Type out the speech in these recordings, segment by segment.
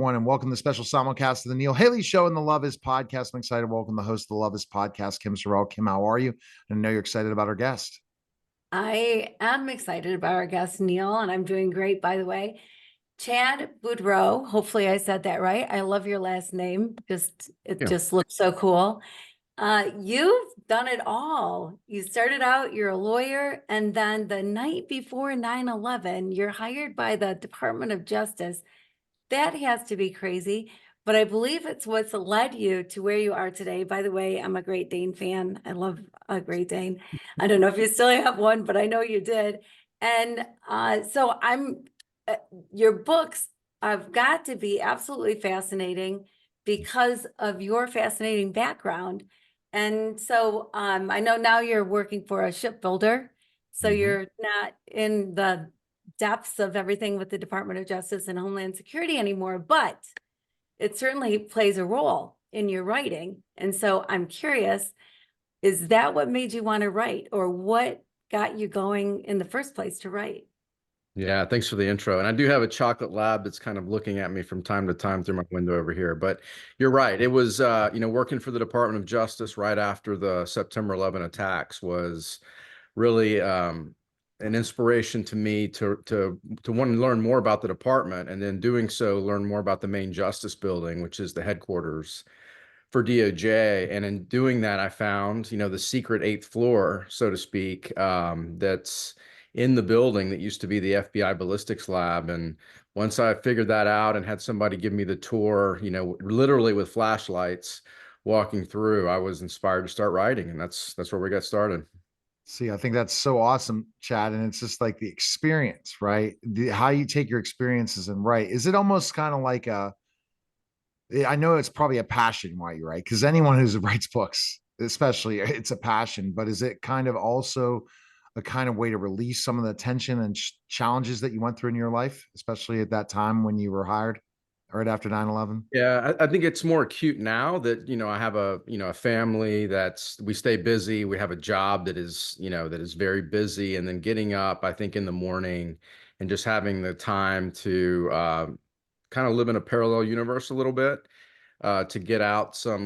everyone, and welcome to the special simulcast of the Neil Haley Show and the Love Is Podcast. I'm excited to welcome the host of the Love Is Podcast, Kim Sorrelle. Kim, how are you? I know you're excited about our guest. I am excited about our guest, Neil, and I'm doing great, by the way. Chad Boudreaux, hopefully I said that right. I love your last name. It just looks so cool. You've done it all. You started out, you're a lawyer, and then the night before 9/11, you're hired by the Department of Justice. That has to be crazy, but I believe it's what's led you to where you are today. By the way, I'm a Great Dane fan. I love a Great Dane. I don't know if you still have one, but I know you did. And so your books have got to be absolutely fascinating because of your fascinating background. And so I know now you're working for a shipbuilder, so you're not in the depths of everything with the Department of Justice and Homeland Security anymore, but it certainly plays a role in your writing. And so I'm curious, is that what made you want to write, or what got you going in the first place to write? Yeah, thanks for the intro. And I do have a chocolate lab that's kind of looking at me from time to time through my window over here. But you're right. It was, working for the Department of Justice right after the September 11 attacks was really an inspiration to me to want to learn more about the department, and then doing so, learn more about the main justice building, which is the headquarters for DOJ. And in doing that, I found, the secret eighth floor, so to speak, that's in the building that used to be the FBI ballistics lab. And once I figured that out and had somebody give me the tour, literally with flashlights walking through, I was inspired to start writing. And that's where we got started. See, I think that's so awesome, Chad. And it's just like the experience, right? How you take your experiences and write. Is it almost kind of like I know it's probably a passion why you write, because anyone who writes books, especially, it's a passion, but is it kind of also a kind of way to release some of the tension and challenges that you went through in your life, especially at that time when you were hired right after 9/11? Yeah, I think it's more acute now that, I have a family we stay busy. We have a job that is very busy. And then getting up, I think, in the morning and just having the time to kind of live in a parallel universe a little bit, to get out some,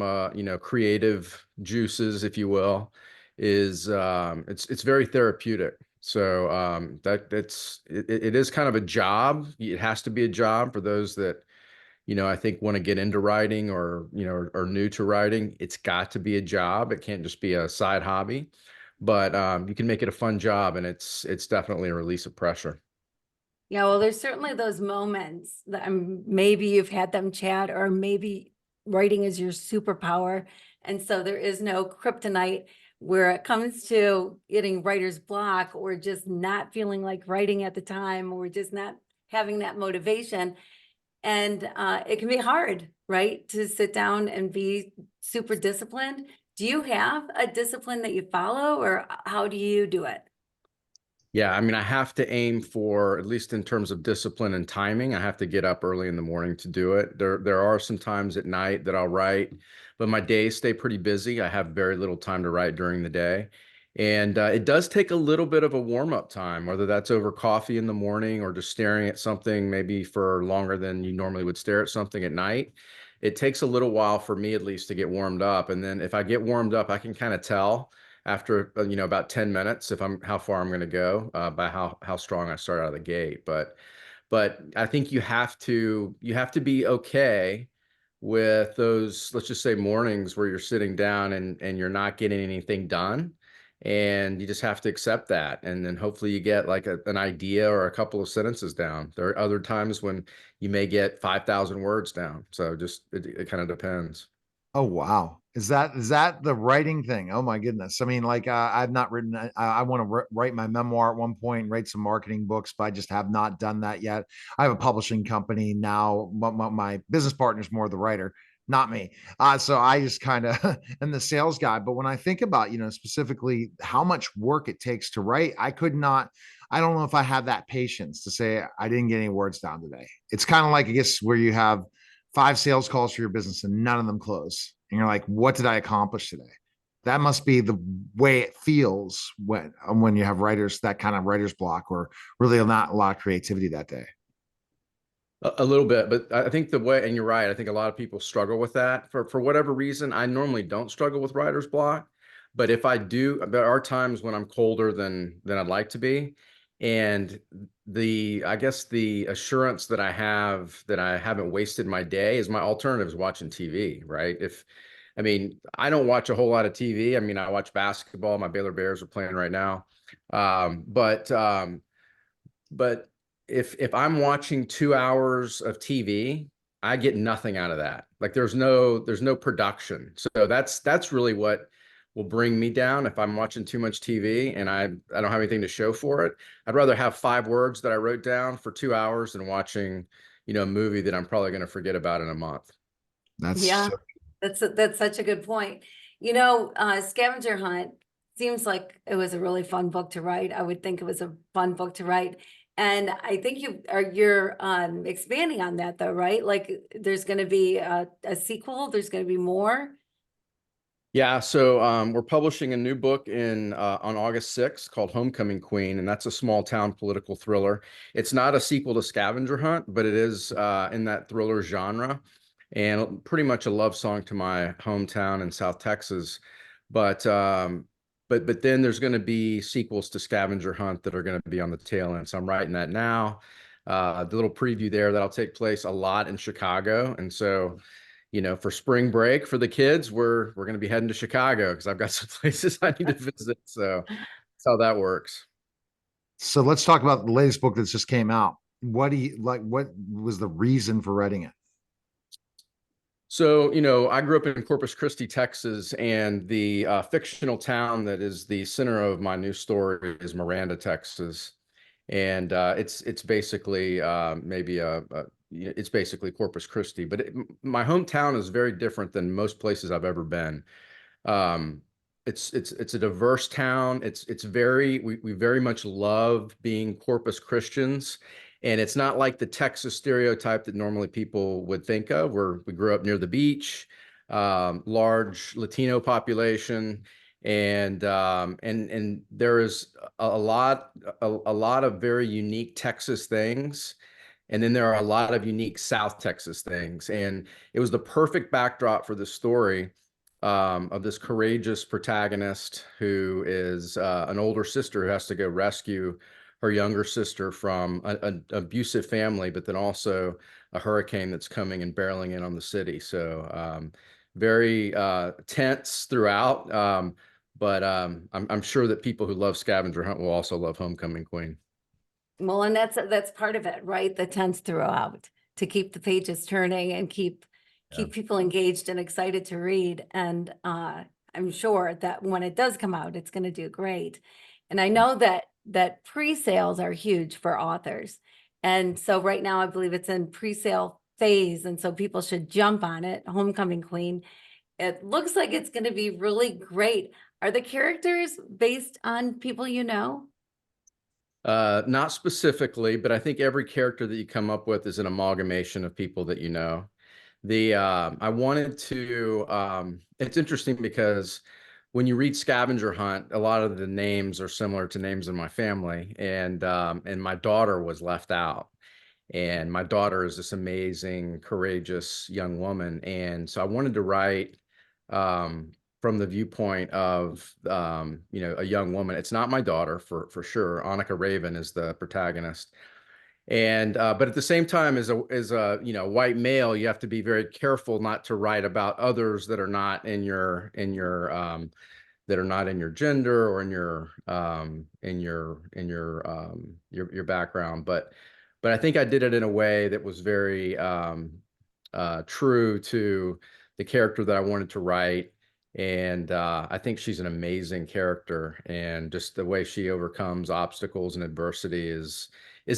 creative juices, if you will, is it's very therapeutic. So it is kind of a job. It has to be a job for those that, I think want to get into writing, or, are new to writing. It's got to be a job. It can't just be a side hobby, but you can make it a fun job, and it's definitely a release of pressure. Yeah, well, there's certainly those moments that maybe you've had them, Chad, or maybe writing is your superpower. And so there is no kryptonite where it comes to getting writer's block, or just not feeling like writing at the time, or just not having that motivation. And it can be hard, right, to sit down and be super disciplined. Do you have a discipline that you follow, or how do you do it? Yeah, I mean, I have to aim for, at least in terms of discipline and timing, I have to get up early in the morning to do it. There are some times at night that I'll write, but my days stay pretty busy. I have very little time to write during the day. And it does take a little bit of a warm-up time, whether that's over coffee in the morning or just staring at something maybe for longer than you normally would stare at something at night. It takes a little while for me, at least, to get warmed up. And then if I get warmed up, I can kind of tell after about 10 minutes if how far I'm going to go, by how strong I start out of the gate. But I think you have to be okay with those, let's just say, mornings where you're sitting down and you're not getting anything done, and you just have to accept that. And then hopefully you get like an idea or a couple of sentences down. There are other times when you may get 5,000 words down. So just it kind of depends. Oh, wow. Is that the writing thing? Oh my goodness. I mean, like, I've not written, I want to write my memoir at one point, write some marketing books, but I just have not done that yet. I have a publishing company now. My business partner is more the writer, not me. So I just kind of am the sales guy. But when I think about, specifically how much work it takes to write, I don't know if I have that patience to say I didn't get any words down today. It's kind of like, I guess, where you have 5 sales calls for your business and none of them close. And you're like, what did I accomplish today? That must be the way it feels when you have writers, that kind of writer's block, or really not a lot of creativity that day. A little bit, but I think the way, and you're right, I think a lot of people struggle with that for whatever reason. I normally don't struggle with writer's block, but if I do, there are times when I'm colder than I'd like to be. And I guess the assurance that I have that I haven't wasted my day is my alternative is watching TV, right? I mean, I don't watch a whole lot of TV. I mean, I watch basketball. My Baylor Bears are playing right now. But if I'm watching 2 hours of TV, I get nothing out of that. Like there's no production. So that's really what will bring me down if I'm watching too much TV and I don't have anything to show for it. I'd rather have 5 words that I wrote down for 2 hours than watching, a movie that I'm probably going to forget about in a month. Yeah, that's such a good point. Scavenger Hunt seems like it was a really fun book to write. I would think it was a fun book to write. And I think you're expanding on that though, right? Like there's going to be a sequel, there's going to be more. Yeah, so we're publishing a new book on August 6th called Homecoming Queen, and that's a small town political thriller. It's not a sequel to Scavenger Hunt, but it is in that thriller genre, and pretty much a love song to my hometown in South Texas. But but then there's going to be sequels to Scavenger Hunt that are going to be on the tail end. So I'm writing that now. The little preview there that'll take place a lot in Chicago, and so for spring break for the kids, we're going to be heading to Chicago because I've got some places I need to visit. So that's how that works. So let's talk about the latest book that just came out. What do you like? What was the reason for writing it? So, I grew up in Corpus Christi, Texas, and the fictional town that is the center of my new story is Miranda, Texas. And it's basically it's basically Corpus Christi, but my hometown is very different than most places I've ever been. Um, it's a diverse town. We very much love being Corpus Christians, and it's not like the Texas stereotype that normally people would think of, where we grew up near the beach, large Latino population, and there is a lot of very unique Texas things. And then there are a lot of unique South Texas things. And it was the perfect backdrop for the story of this courageous protagonist who is an older sister who has to go rescue her younger sister from an abusive family, but then also a hurricane that's coming and barreling in on the city. So very tense throughout. But I'm sure that people who love Scavenger Hunt will also love Homecoming Queen. Well, and that's part of it, right? The tense throughout to keep the pages turning and keep people engaged and excited to read. And I'm sure that when it does come out, it's going to do great. And I know that pre-sales are huge for authors. And so right now, I believe it's in pre-sale phase. And so people should jump on it. Homecoming Queen. It looks like it's going to be really great. Are the characters based on people you know? Not specifically, but I think every character that you come up with is an amalgamation of people that you know. I wanted to, it's interesting because when you read Scavenger Hunt, a lot of the names are similar to names in my family, and my daughter was left out. And my daughter is this amazing, courageous young woman. And so I wanted to write from the viewpoint of a young woman. It's not my daughter for sure. Annika Raven is the protagonist. And but at the same time, as a white male, you have to be very careful not to write about others that are not that are not in your gender or in your background. But I think I did it in a way that was very true to the character that I wanted to write. And I think she's an amazing character, and just the way she overcomes obstacles and adversity is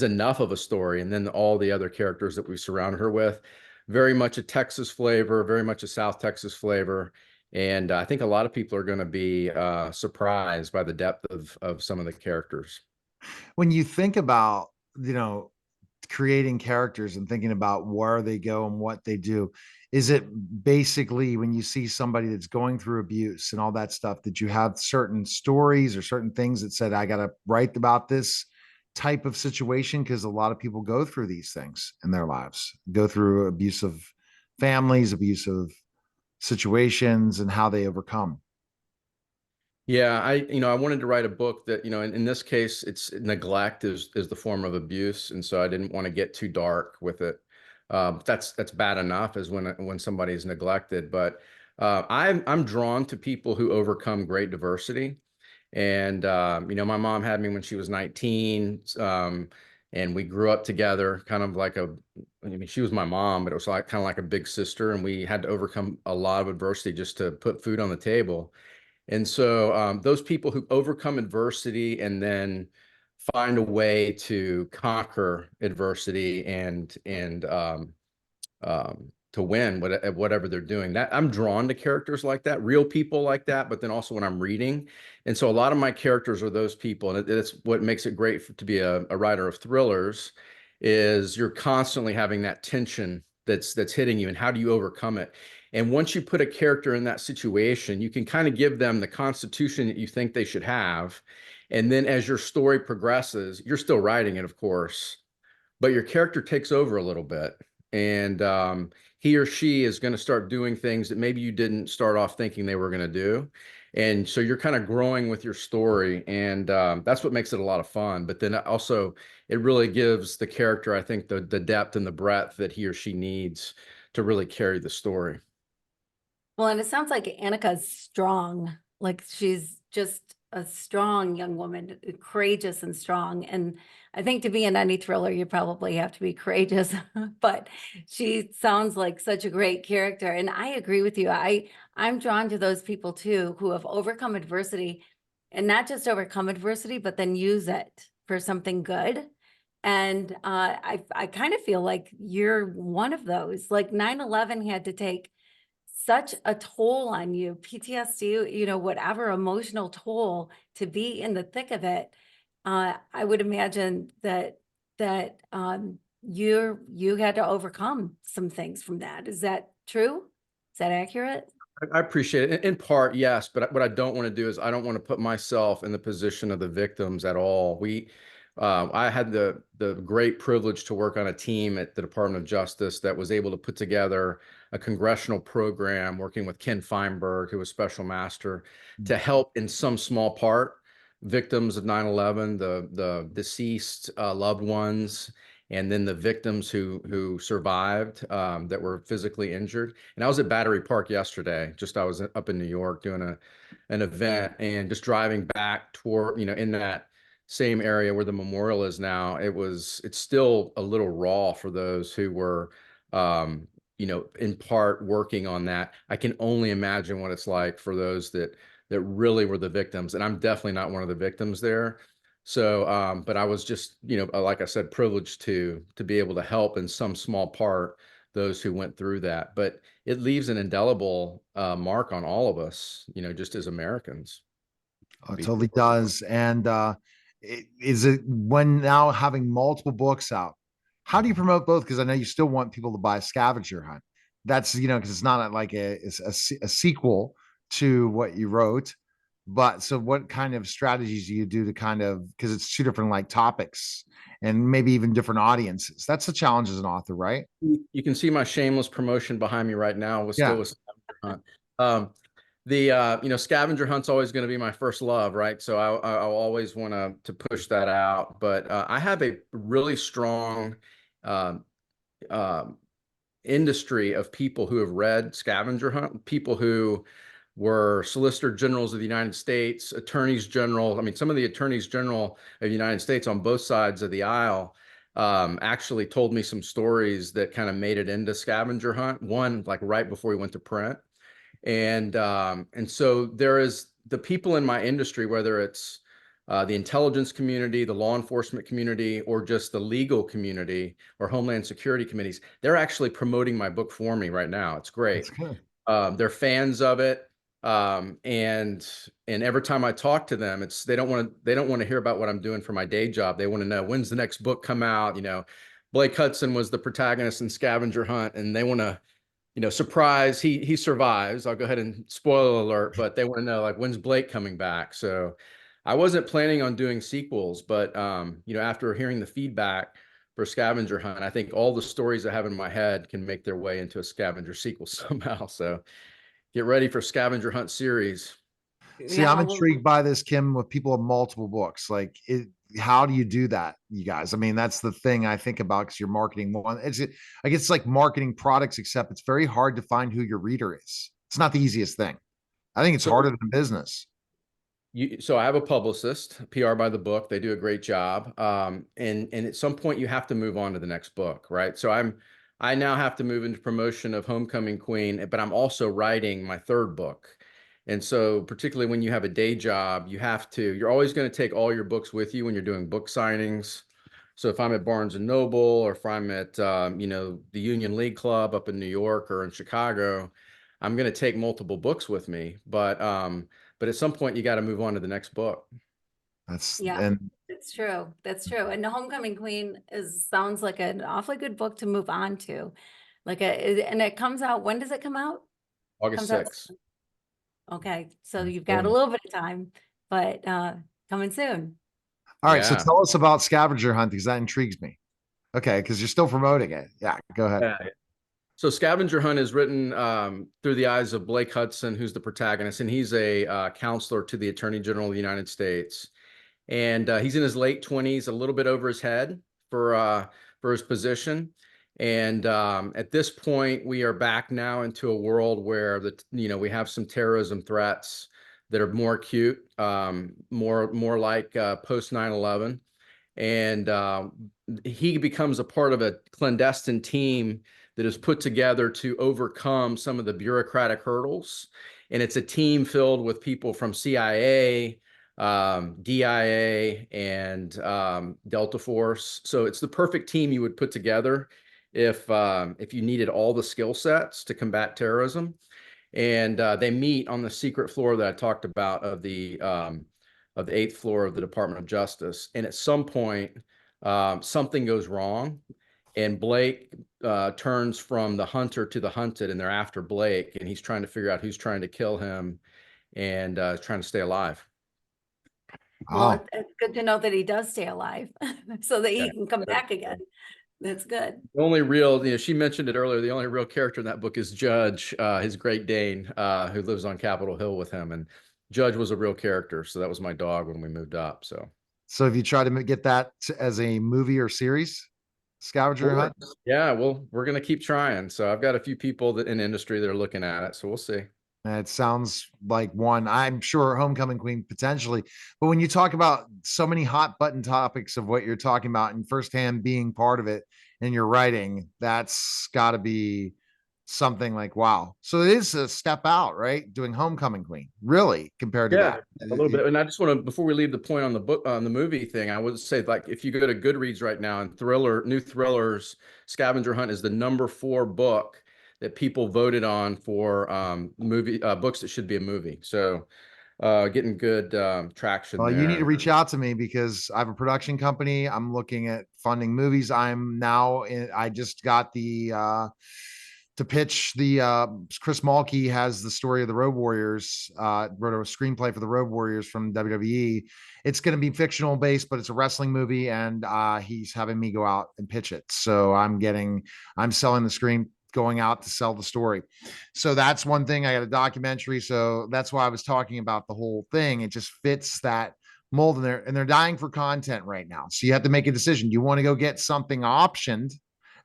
enough of a story. And then all the other characters that we surround her with, very much a Texas flavor, very much a South Texas flavor. And I think a lot of people are going to be surprised by the depth of some of the characters. When you think about, creating characters and thinking about where they go and what they do, is it basically when you see somebody that's going through abuse and all that stuff that you have certain stories or certain things that said, I got to write about this type of situation? Because a lot of people go through these things in their lives, go through abusive families, abusive situations, and how they overcome. Yeah, I wanted to write a book that, in this case, it's neglect is the form of abuse. And so I didn't want to get too dark with it. That's bad enough as when somebody is neglected. But I'm drawn to people who overcome great diversity. And, my mom had me when she was 19. And we grew up together, kind of like I mean, she was my mom, but it was like kind of like a big sister. And we had to overcome a lot of adversity just to put food on the table. And so those people who overcome adversity and then find a way to conquer adversity and to win whatever they're doing, that I'm drawn to characters like that, real people like that. But then also when I'm reading, and so a lot of my characters are those people, and it's what makes it great to be a writer of thrillers, is you're constantly having that tension that's hitting you, and how do you overcome it? And once you put a character in that situation, you can kind of give them the constitution that you think they should have. And then as your story progresses, you're still writing it, of course, but your character takes over a little bit. And he or she is going to start doing things that maybe you didn't start off thinking they were going to do. And so you're kind of growing with your story. And that's what makes it a lot of fun. But then also, it really gives the character, I think, the depth and the breadth that he or she needs to really carry the story. Well, and it sounds like Annika's strong. Like she's just a strong young woman, courageous and strong. And I think to be in any thriller, you probably have to be courageous. But she sounds like such a great character. And I agree with you. I'm drawn to those people too who have overcome adversity, and not just overcome adversity, but then use it for something good. And I kind of feel like you're one of those. Like 9/11 had to take such a toll on you, PTSD, whatever emotional toll, to be in the thick of it. I would imagine that you had to overcome some things from that. Is that true? Is that accurate? I appreciate it. In part, yes, but what I don't want to do is I don't want to put myself in the position of the victims at all. I had the great privilege to work on a team at the Department of Justice that was able to put together a congressional program working with Ken Feinberg, who was special master, to help in some small part victims of 9/11, the deceased loved ones, and then the victims who survived that were physically injured. And I was at Battery Park yesterday. I was up in New York doing an event, and just driving back toward, in that same area where the memorial is now. It's still a little raw for those who were, in part working on that. I can only imagine what it's like for those that really were the victims. And I'm definitely not one of the victims there. So, but I was just, like I said, privileged to be able to help in some small part those who went through that. But it leaves an indelible mark on all of us, just as Americans. Oh, it totally does. And is it, when now having multiple books out, how do you promote both? Because I know you still want people to buy Scavenger Hunt. That's, because it's not like a sequel to what you wrote. But so what kind of strategies do you do to kind of, because it's two different like topics and maybe even different audiences? That's the challenge as an author, right? You can see my shameless promotion behind me right now was still Yeah. with Scavenger Hunt. Scavenger Hunt's always going to be my first love, right? So I'll always want to push that out. But I have a really strong um, um, industry of people who have read Scavenger Hunt, people who were Solicitor Generals of the United States, Attorneys General. I mean, some of the Attorneys General of the United States on both sides of the aisle actually told me some stories that kind of made it into Scavenger Hunt. One, like right before he went to print. And so there is the people in my industry, whether it's the intelligence community, the law enforcement community, or just the legal community or Homeland Security committees, they're actually promoting my book for me right now. It's That's great. good. They're fans of it. And every time I talk to them, they don't want to hear about what I'm doing for my day job. They want to know, when's the next book come out? Blake Hudson was the protagonist in Scavenger Hunt, and they want to, surprise, he survives. I'll go ahead and spoiler alert, but they want to know, like, when's Blake coming back? So I wasn't planning on doing sequels, but you know, after hearing the feedback for Scavenger Hunt, I think all the stories I have in my head can make their way into a Scavenger sequel somehow. So get ready for Scavenger Hunt series. See, I'm Yeah, well, intrigued by this, Kim, with people of multiple books. Like, how do you do that, you guys? I mean, that's the thing I think about because you're marketing one. It's like it's like marketing products, except it's very hard to find who your reader is. It's not the easiest thing. I think it's So harder than business. so I have a publicist, PR by the book. They do a great job. And at some point you have to move on to the next book, right? So I now have to move into promotion of Homecoming Queen, but I'm also writing my third book. And so particularly when you have a day job, you're always going to take all your books with you when you're doing book signings. So if I'm at Barnes and Noble, or if I'm at you know, the Union League Club up in New York or in Chicago, I'm going to take multiple books with me. But at some point you got to move on to the next book. That's yeah, and it's true. That's true. And the Homecoming Queen sounds like an awfully good book to move on to. And it comes out, when does it come out? August Comes out. 6th. Okay, so you've got a boom. little bit of time, but coming soon. All right. So Yeah. tell us about Scavenger Hunt because that intrigues me. Okay, because you're still promoting it. Yeah, go ahead. Yeah. So Scavenger Hunt is written through the eyes of Blake Hudson, who's the protagonist, and he's a counselor to the Attorney General of the United States. And he's in his late 20s, a little bit over his head for his position. And at this point, we are back now into a world where we have some terrorism threats that are more acute, more like post 9/11. And he becomes a part of a clandestine team that is put together to overcome some of the bureaucratic hurdles. And it's a team filled with people from CIA, DIA, and Delta Force. So it's the perfect team you would put together if you needed all the skill sets to combat terrorism. And they meet on the secret floor that I talked about of the eighth floor of the Department of Justice. And at some point, something goes wrong, and Blake turns from the hunter to the hunted, and they're after Blake, and he's trying to figure out who's trying to kill him, and trying to stay alive. Well, Oh, it's good to know that he does stay alive so that Yeah. he can come back again. That's good. The only real, she mentioned it earlier, the only real character in that book is Judge, his Great Dane, who lives on Capitol Hill with him. And Judge was a real character. So that was my dog when we moved up. So so have you tried to get that as a movie or series? Scavenger Sure. Hunt? Yeah, well, we're going to keep trying. So I've got a few people that in the industry that are looking at it. So we'll see. It sounds like one. I'm sure Homecoming Queen potentially, but when you talk about so many hot button topics of what you're talking about and firsthand being part of it in your writing, that's got to be something like wow. So it is a step out, right? Doing Homecoming Queen, really, compared to Yeah, that. a little bit. And I just want to, before we leave the point on the book, on the movie thing, I would say, like, if you go to Goodreads right now and new thrillers, Scavenger Hunt is the #4 book that people voted on for movie books that should be a movie. So getting good traction Well, you need to there. reach out to me because I have a production company. I'm looking at funding movies. I just got to pitch Chris Mulkey has the story of the Road Warriors, wrote a screenplay for the Road Warriors from WWE. It's going to be fictional based, but it's a wrestling movie, and he's having me go out and pitch it. So I'm selling the screen, going out to sell the story. So that's one thing. I got a documentary. So that's why I was talking about the whole thing. It just fits that mold in there, and they're dying for content right now. So you have to make a decision. Do you want to go get something optioned?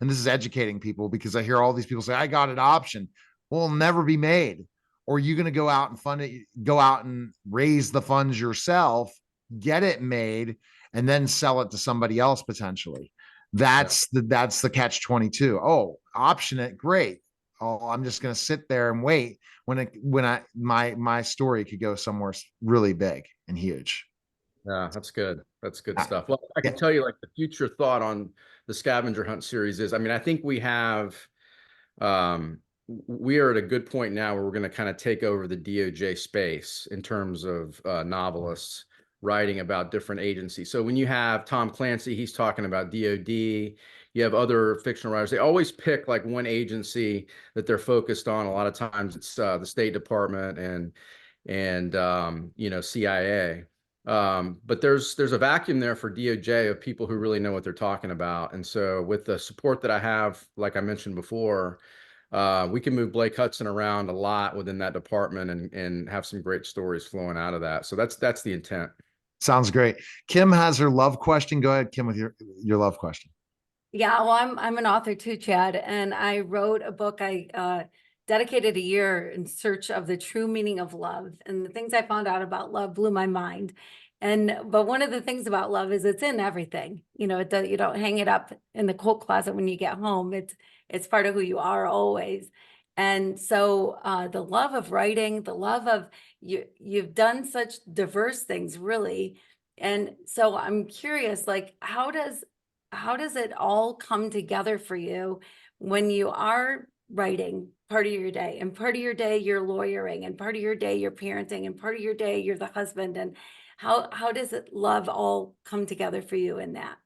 And this is educating people because I hear all these people say, I got an option. Well, it'll never be made. Or are you going to go out and fund it, go out and raise the funds yourself, get it made, and then sell it to somebody else potentially? That's the catch 22. Oh, option it, great. Oh, I'm just going to sit there and wait my story could go somewhere really big and huge. Yeah, that's good. That's good Uh, stuff. Well, I yeah. can tell you, like, the future thought on the Scavenger Hunt series is, I mean, I think we are at a good point now where we're going to kind of take over the DOJ space in terms of novelists writing about different agencies. So when you have Tom Clancy, he's talking about DOD. You have other fictional writers. They always pick like one agency that they're focused on. A lot of times it's the State Department and CIA. But there's a vacuum there for DOJ of people who really know what they're talking about. And so with the support that I have, like I mentioned before, we can move Blake Hudson around a lot within that department and have some great stories flowing out of that. So that's the intent. Sounds great. Kim has her love question. Go ahead, Kim, with your love question. Yeah, well, I'm an author too, Chad, and I wrote a book. I dedicated a year in search of the true meaning of love, and the things I found out about love blew my mind. But one of the things about love is it's in everything. You know, you don't hang it up in the coat closet when you get home. It's part of who you are always. And so the love of writing, the love of you've done such diverse things, really. And so I'm curious, like, how does it all come together for you when you are writing part of your day, and part of your day you're lawyering, and part of your day you're parenting, and part of your day you're the husband? And how does it love all come together for you in that?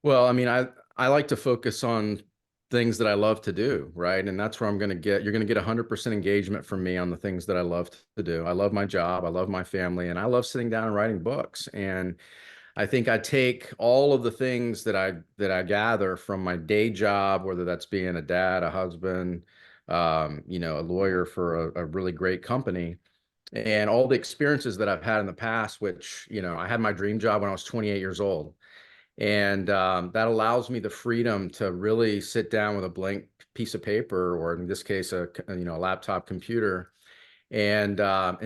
Well, I mean, I like to focus on things that I love to do, right? And that's where you're going to get 100% engagement from me on the things that I love to do. I love my job, I love my family, and I love sitting down and writing books. And I think I take all of the things that I gather from my day job, whether that's being a dad, a husband, a lawyer for a really great company, and all the experiences that I've had in the past, which, I had my dream job when I was 28 years old. And that allows me the freedom to really sit down with a blank piece of paper, or in this case, a laptop computer, and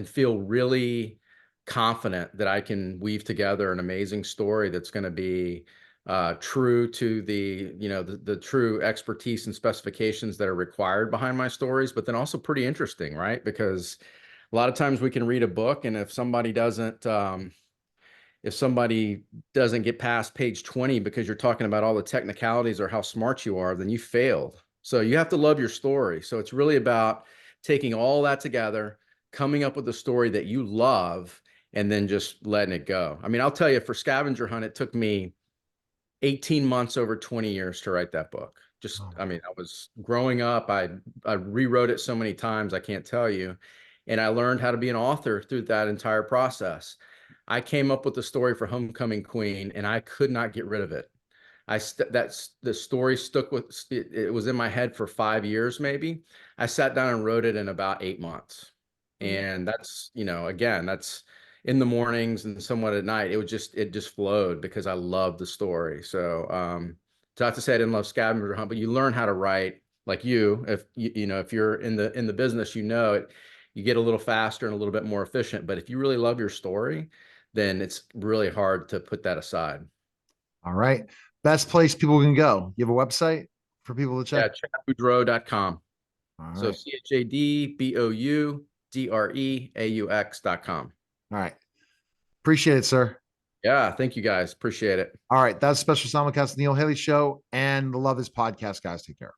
feel really confident that I can weave together an amazing story that's going to be true to the true expertise and specifications that are required behind my stories, but then also pretty interesting, right? Because a lot of times we can read a book, and if somebody doesn't get past page 20 because you're talking about all the technicalities or how smart you are, then you failed. So you have to love your story. So it's really about taking all that together, coming up with a story that you love, and then just letting it go. I mean, I'll tell you, for Scavenger Hunt, it took me 18 months over 20 years to write that book. I mean, I was growing up. I rewrote it so many times, I can't tell you. And I learned how to be an author through that entire process. I came up with the story for Homecoming Queen, and I could not get rid of it. The story stuck with it. It was in my head for 5 years, maybe. I sat down and wrote it in about 8 months. And that's, again, that's in the mornings and somewhat at night. It just flowed because I loved the story. So, not to say I didn't love Scavenger Hunt, but you learn how to write, like if you're in the business, you get a little faster and a little bit more efficient. But if you really love your story, then it's really hard to put that aside. All right. Best place people can go. You have a website for people to check? Yeah, chadboudreaux.com. All So right. CHADBOUDREAUX.com. All right. Appreciate it, sir. Yeah, thank you guys. Appreciate it. All right. That's special simulcast Neil Haley Show and the Love Is podcast, guys. Take care.